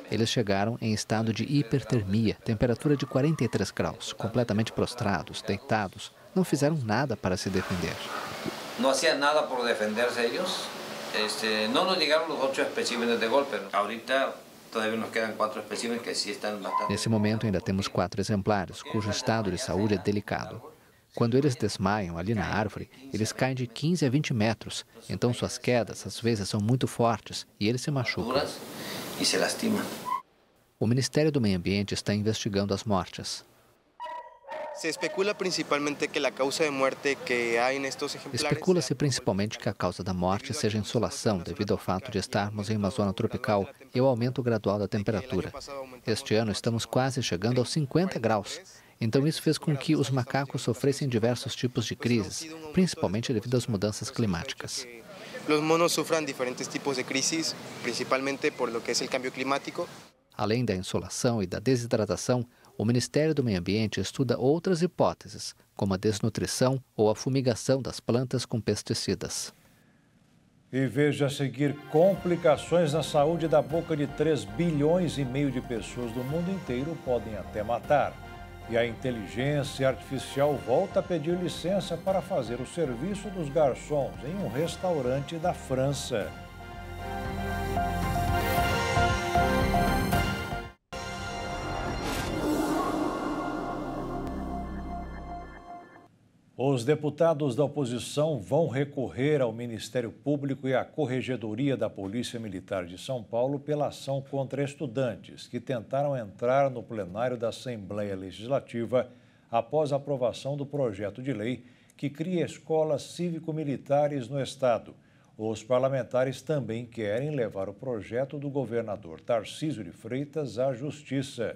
[SPEAKER 2] Eles chegaram em estado de hipertermia, temperatura de 43 graus, completamente prostrados, deitados. Não fizeram nada para se defender.
[SPEAKER 7] Não hacían nada por defenderse ellos. No nos llegaron los 8 especímenes de golpe. Ahorita todavía nos quedan 4 especímenes que sí están bastante.
[SPEAKER 2] Nesse momento ainda temos 4 exemplares, cujo estado de saúde é delicado. Quando eles desmaiam ali na árvore, eles caem de 15 a 20 metros. Então suas quedas às vezes são muito fortes e eles se machucam.
[SPEAKER 7] E se lastimam.
[SPEAKER 2] O Ministério do Meio Ambiente está investigando as mortes. Especula-se principalmente que a causa da morte seja insolação, devido ao fato de estarmos em uma zona tropical e ao aumento gradual da temperatura. Este ano estamos quase chegando aos 50 graus. Então isso fez com que os macacos sofressem diversos tipos de crises, principalmente devido às mudanças climáticas.
[SPEAKER 23] Os monos sofrem diferentes tipos de crises, principalmente por lo que é o cambio climático.
[SPEAKER 2] Além da insolação e da desidratação, o Ministério do Meio Ambiente estuda outras hipóteses, como a desnutrição ou a fumigação das plantas com pesticidas.
[SPEAKER 1] E veja a seguir complicações na saúde da boca de 3,5 bilhões de pessoas do mundo inteiro podem até matar. E a inteligência artificial volta a pedir licença para fazer o serviço dos garçons em um restaurante da França. Os deputados da oposição vão recorrer ao Ministério Público e à Corregedoria da Polícia Militar de São Paulo pela ação contra estudantes que tentaram entrar no plenário da Assembleia Legislativa após a aprovação do projeto de lei que cria escolas cívico-militares no Estado. Os parlamentares também querem levar o projeto do governador Tarcísio de Freitas à Justiça.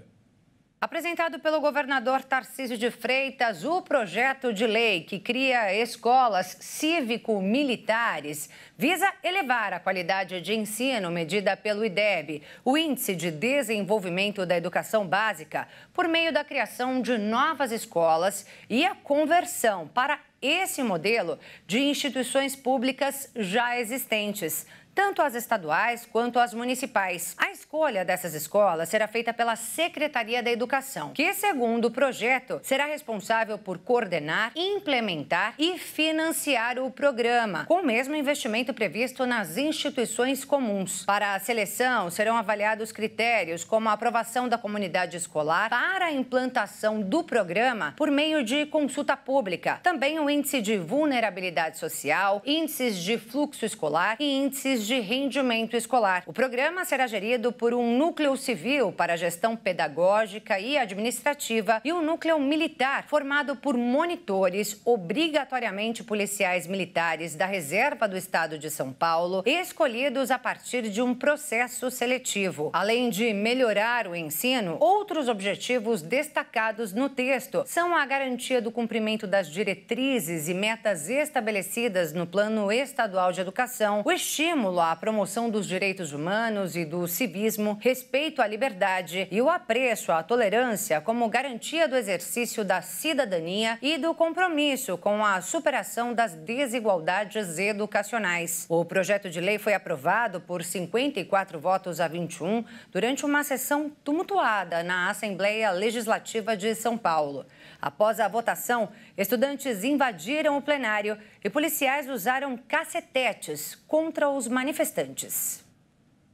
[SPEAKER 18] Apresentado pelo governador Tarcísio de Freitas, o projeto de lei que cria escolas cívico-militares visa elevar a qualidade de ensino medida pelo IDEB, o Índice de Desenvolvimento da Educação Básica, por meio da criação de novas escolas e a conversão para esse modelo de instituições públicas já existentes, tanto as estaduais quanto as municipais. A escolha dessas escolas será feita pela Secretaria da Educação, que, segundo o projeto, será responsável por coordenar, implementar e financiar o programa, com o mesmo investimento previsto nas instituições comuns. Para a seleção, serão avaliados critérios como a aprovação da comunidade escolar para a implantação do programa por meio de consulta pública, também o índice de vulnerabilidade social, índices de fluxo escolar e índices de rendimento escolar. O programa será gerido por um núcleo civil para a gestão pedagógica e administrativa e um núcleo militar formado por monitores, obrigatoriamente policiais militares da Reserva do Estado de São Paulo, escolhidos a partir de um processo seletivo. Além de melhorar o ensino, outros objetivos destacados no texto são a garantia do cumprimento das diretrizes e metas estabelecidas no Plano Estadual de Educação, o estímulo estímulo à promoção dos direitos humanos e do civismo, respeito à liberdade e o apreço à tolerância como garantia do exercício da cidadania e do compromisso com a superação das desigualdades educacionais. O projeto de lei foi aprovado por 54 votos a 21 durante uma sessão tumultuada na Assembleia Legislativa de São Paulo. Após a votação, estudantes invadiram o plenário e policiais usaram cacetetes contra os manifestantes.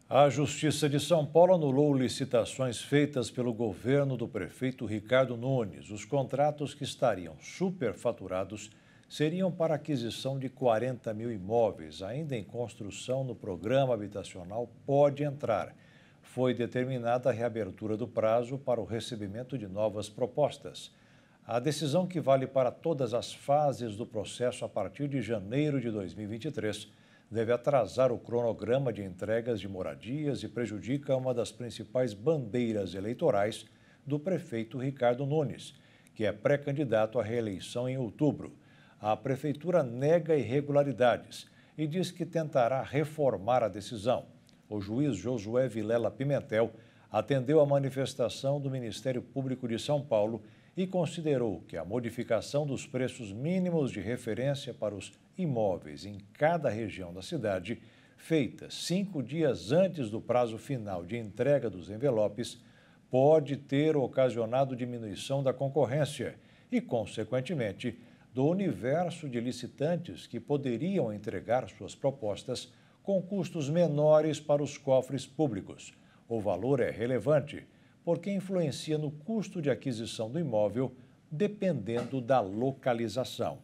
[SPEAKER 1] A Justiça de São Paulo anulou licitações feitas pelo governo do prefeito Ricardo Nunes. Os contratos que estariam superfaturados seriam para a aquisição de 40 mil imóveis, ainda em construção no programa habitacional Pode Entrar. Foi determinada a reabertura do prazo para o recebimento de novas propostas. A decisão, que vale para todas as fases do processo a partir de janeiro de 2023, deve atrasar o cronograma de entregas de moradias e prejudica uma das principais bandeiras eleitorais do prefeito Ricardo Nunes, que é pré-candidato à reeleição em outubro. A prefeitura nega irregularidades e diz que tentará reformar a decisão. O juiz Josué Vilela Pimentel atendeu a manifestação do Ministério Público de São Paulo e considerou que a modificação dos preços mínimos de referência para os imóveis em cada região da cidade, feita 5 dias antes do prazo final de entrega dos envelopes, pode ter ocasionado diminuição da concorrência e, consequentemente, do universo de licitantes que poderiam entregar suas propostas com custos menores para os cofres públicos. O valor é relevante, porque influencia no custo de aquisição do imóvel, dependendo da localização.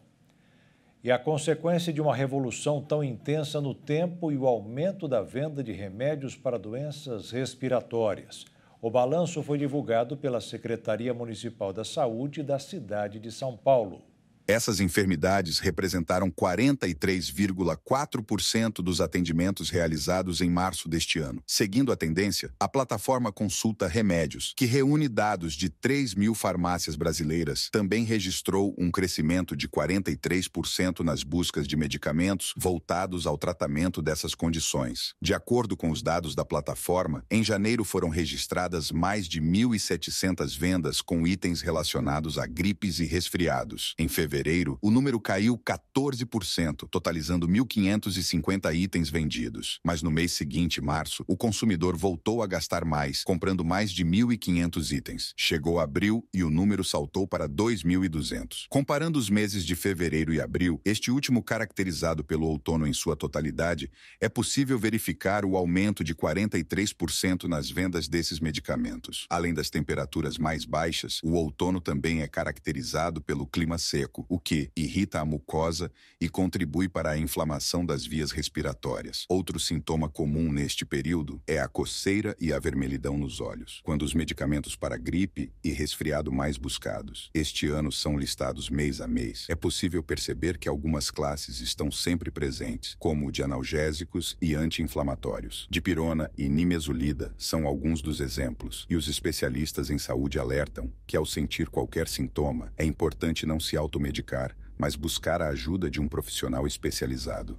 [SPEAKER 1] E a consequência de uma revolução tão intensa no tempo e o aumento da venda de remédios para doenças respiratórias. O balanço foi divulgado pela Secretaria Municipal da Saúde da cidade de São Paulo.
[SPEAKER 21] Essas enfermidades representaram 43,4% dos atendimentos realizados em março deste ano. Seguindo a tendência, a plataforma Consulta Remédios, que reúne dados de 3 mil farmácias brasileiras, também registrou um crescimento de 43% nas buscas de medicamentos voltados ao tratamento dessas condições. De acordo com os dados da plataforma, em janeiro foram registradas mais de 1.700 vendas com itens relacionados a gripes e resfriados. Em fevereiro, o número caiu 14%, totalizando 1.550 itens vendidos. Mas no mês seguinte, março, o consumidor voltou a gastar mais, comprando mais de 1.500 itens. Chegou abril e o número saltou para 2.200. Comparando os meses de fevereiro e abril, este último caracterizado pelo outono em sua totalidade, é possível verificar o aumento de 43% nas vendas desses medicamentos. Além das temperaturas mais baixas, o outono também é caracterizado pelo clima seco, o que irrita a mucosa e contribui para a inflamação das vias respiratórias. Outro sintoma comum neste período é a coceira e a vermelhidão nos olhos, quando os medicamentos para gripe e resfriado mais buscados este ano são listados mês a mês. É possível perceber que algumas classes estão sempre presentes, como o de analgésicos e anti-inflamatórios. Dipirona e nimesulida são alguns dos exemplos, e os especialistas em saúde alertam que, ao sentir qualquer sintoma, é importante não se automedicar, mas buscar a ajuda de um profissional especializado.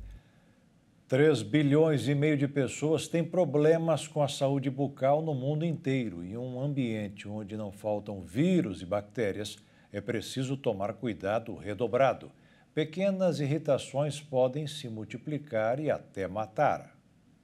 [SPEAKER 1] 3,5 bilhões de pessoas têm problemas com a saúde bucal no mundo inteiro. Em um ambiente onde não faltam vírus e bactérias, é preciso tomar cuidado redobrado. Pequenas irritações podem se multiplicar e até matar.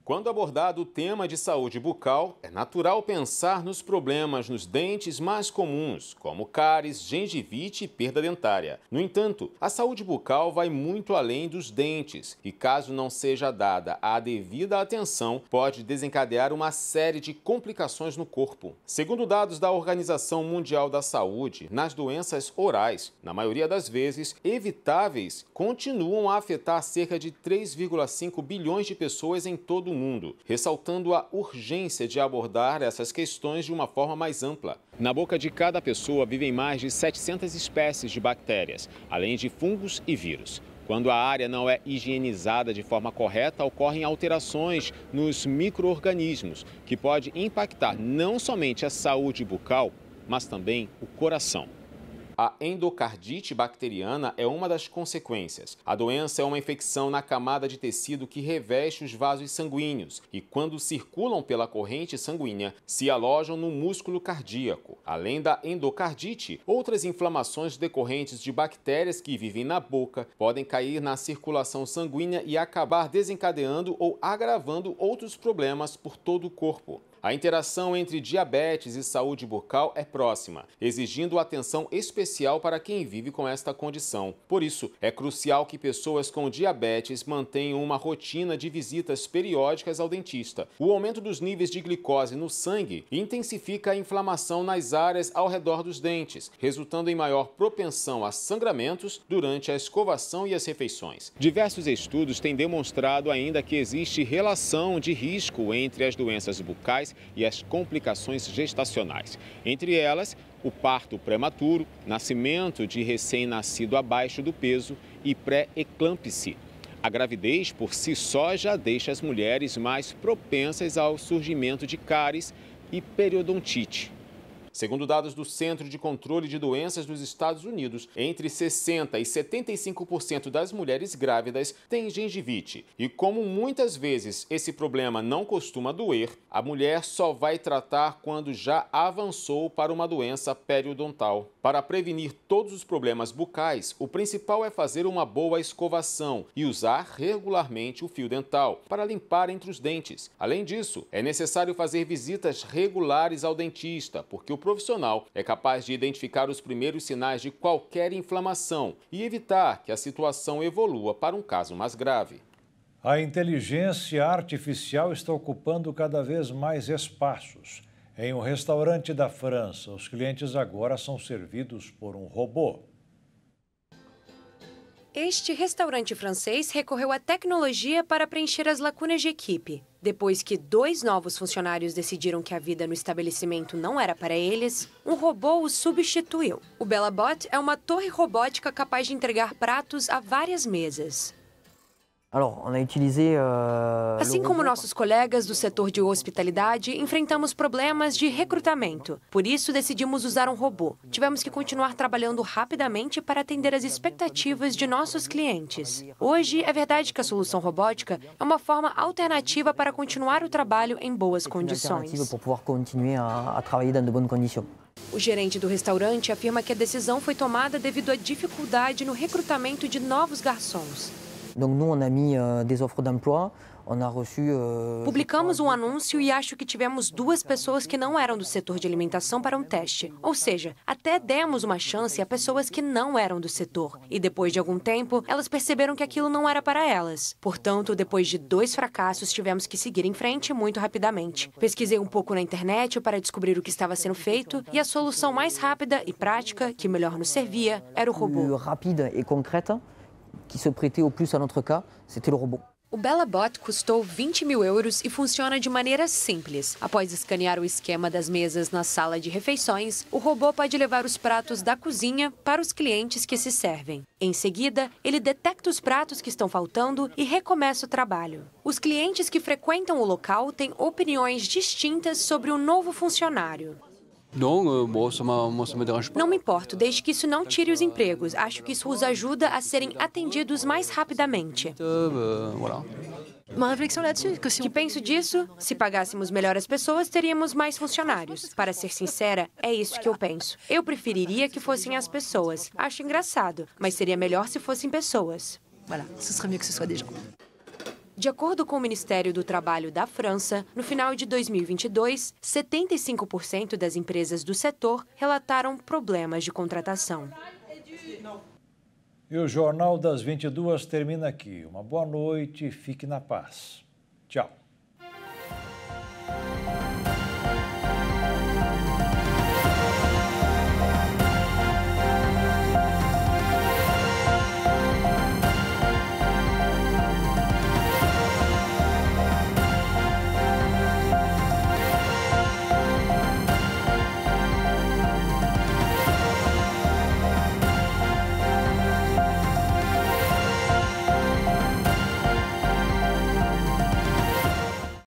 [SPEAKER 17] Quando abordado o tema de saúde bucal, é natural pensar nos problemas nos dentes mais comuns, como cáries, gengivite e perda dentária. No entanto, a saúde bucal vai muito além dos dentes e, caso não seja dada a devida atenção, pode desencadear uma série de complicações no corpo. Segundo dados da Organização Mundial da Saúde, nas doenças orais, na maioria das vezes evitáveis, continuam a afetar cerca de 3,5 bilhões de pessoas em todo o mundo, ressaltando a urgência de abordar essas questões de uma forma mais ampla. Na boca de cada pessoa vivem mais de 700 espécies de bactérias, além de fungos e vírus. Quando a área não é higienizada de forma correta, ocorrem alterações nos micro-organismos, que pode impactar não somente a saúde bucal, mas também o coração. A endocardite bacteriana é uma das consequências. A doença é uma infecção na camada de tecido que reveste os vasos sanguíneos e, quando circulam pela corrente sanguínea, se alojam no músculo cardíaco. Além da endocardite, outras inflamações decorrentes de bactérias que vivem na boca podem cair na circulação sanguínea e acabar desencadeando ou agravando outros problemas por todo o corpo. A interação entre diabetes e saúde bucal é próxima, exigindo atenção especial para quem vive com esta condição. Por isso, é crucial que pessoas com diabetes mantenham uma rotina de visitas periódicas ao dentista. O aumento dos níveis de glicose no sangue intensifica a inflamação nas áreas ao redor dos dentes, resultando em maior propensão a sangramentos durante a escovação e as refeições. Diversos estudos têm demonstrado ainda que existe relação de risco entre as doenças bucais e as complicações gestacionais. Entre elas, o parto prematuro, nascimento de recém-nascido abaixo do peso e pré-eclâmpsia. A gravidez, por si só, já deixa as mulheres mais propensas ao surgimento de cáries e periodontite. Segundo dados do Centro de Controle de Doenças dos Estados Unidos, entre 60% e 75% das mulheres grávidas têm gengivite. E como muitas vezes esse problema não costuma doer, a mulher só vai tratar quando já avançou para uma doença periodontal. Para prevenir todos os problemas bucais, o principal é fazer uma boa escovação e usar regularmente o fio dental para limpar entre os dentes. Além disso, é necessário fazer visitas regulares ao dentista, porque o profissional é capaz de identificar os primeiros sinais de qualquer inflamação e evitar que a situação evolua para um caso mais grave.
[SPEAKER 1] A inteligência artificial está ocupando cada vez mais espaços. Em um restaurante da França, os clientes agora são servidos por um robô.
[SPEAKER 6] Este restaurante francês recorreu à tecnologia para preencher as lacunas de equipe. Depois que 2 novos funcionários decidiram que a vida no estabelecimento não era para eles, um robô os substituiu. O BellaBot é uma torre robótica capaz de entregar pratos a várias mesas. Assim como nossos colegas do setor de hospitalidade, enfrentamos problemas de recrutamento. Por isso, decidimos usar um robô. Tivemos que continuar trabalhando rapidamente para atender as expectativas de nossos clientes. Hoje, é verdade que a solução robótica é uma forma alternativa para continuar o trabalho em boas condições. O gerente do restaurante afirma que a decisão foi tomada devido à dificuldade no recrutamento de novos garçons. Publicamos um anúncio e acho que tivemos 2 pessoas que não eram do setor de alimentação para um teste. Ou seja, até demos uma chance a pessoas que não eram do setor. E depois de algum tempo, elas perceberam que aquilo não era para elas. Portanto, depois de 2 fracassos, tivemos que seguir em frente muito rapidamente. Pesquisei um pouco na internet para descobrir o que estava sendo feito e a solução mais rápida e prática, que melhor nos servia, era o robô.
[SPEAKER 9] Que se prêtait au plus à notre cas, c'était le robot.
[SPEAKER 6] O BellaBot custou 20 mil euros e funciona de maneira simples. Após escanear o esquema das mesas na sala de refeições, o robô pode levar os pratos da cozinha para os clientes que se servem. Em seguida, ele detecta os pratos que estão faltando e recomeça o trabalho. Os clientes que frequentam o local têm opiniões distintas sobre o novo funcionário. Não me importo, desde que isso não tire os empregos. Acho que isso os ajuda a serem atendidos mais rapidamente. Que penso disso? Se pagássemos melhor as pessoas, teríamos mais funcionários. Para ser sincera, é isso que eu penso. Eu preferiria que fossem as pessoas. Acho engraçado, mas seria melhor se fossem pessoas. De acordo com o Ministério do Trabalho da França, no final de 2022, 75% das empresas do setor relataram problemas de contratação.
[SPEAKER 1] E o Jornal das 22 termina aqui. Uma boa noite e fique na paz. Tchau.